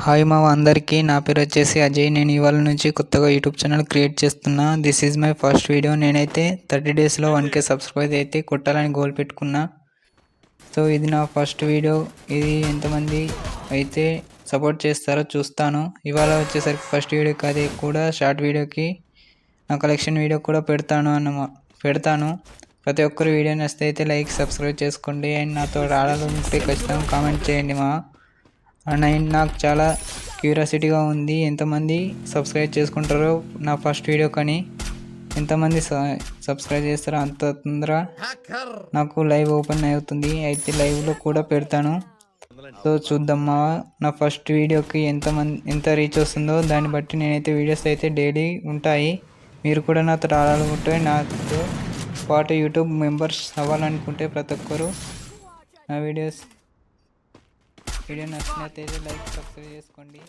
Hi మా అందరికీ, నా పేరు వచ్చేసి అజయ్. నేను ఇవాళ నుంచి కొత్తగా యూట్యూబ్ ఛానల్ క్రియేట్ చేస్తున్నా. This is my first video. నేనైతే 30 డేస్లో 1K సబ్స్క్రైబ్ అయితే కొట్టాలని గోల్ పెట్టుకున్నా. సో ఇది నా ఫస్ట్ వీడియో. ఇది ఎంతమంది అయితే సపోర్ట్ చేస్తారో చూస్తాను. ఇవాళ వచ్చేసరికి ఫస్ట్ వీడియోకి అది కూడా షార్ట్ వీడియోకి నా కలెక్షన్ వీడియో కూడా పెడతాను. ప్రతి ఒక్కరు వీడియో నచ్చితే అయితే లైక్ సబ్స్క్రైబ్ చేసుకోండి. అండ్ నాతో రావాలంటే ఖచ్చితంగా కామెంట్ చేయండి అండ్ నాకు చాలా క్యూరియాసిటీగా ఉంది ఎంతమంది సబ్స్క్రైబ్ చేసుకుంటారో నా ఫస్ట్ వీడియో. కానీ ఎంతమంది సబ్స్క్రైబ్ చేస్తారో అంత తొందర నాకు లైవ్ ఓపెన్ అవుతుంది. అయితే లైవ్లో కూడా పెడతాను. సో చూద్దామా నా ఫస్ట్ వీడియోకి ఎంత రీచ్ వస్తుందో దాన్ని బట్టి నేనైతే వీడియోస్ అయితే డైలీ ఉంటాయి. మీరు కూడా నాతో రావాలనుకుంటే, నాతో పాటు యూట్యూబ్ మెంబర్స్ అవ్వాలనుకుంటే ప్రతి ఒక్కరు నా వీడియో నచ్చినట్లయితే లైక్ సబ్స్క్రైబ్ చేసుకోండి.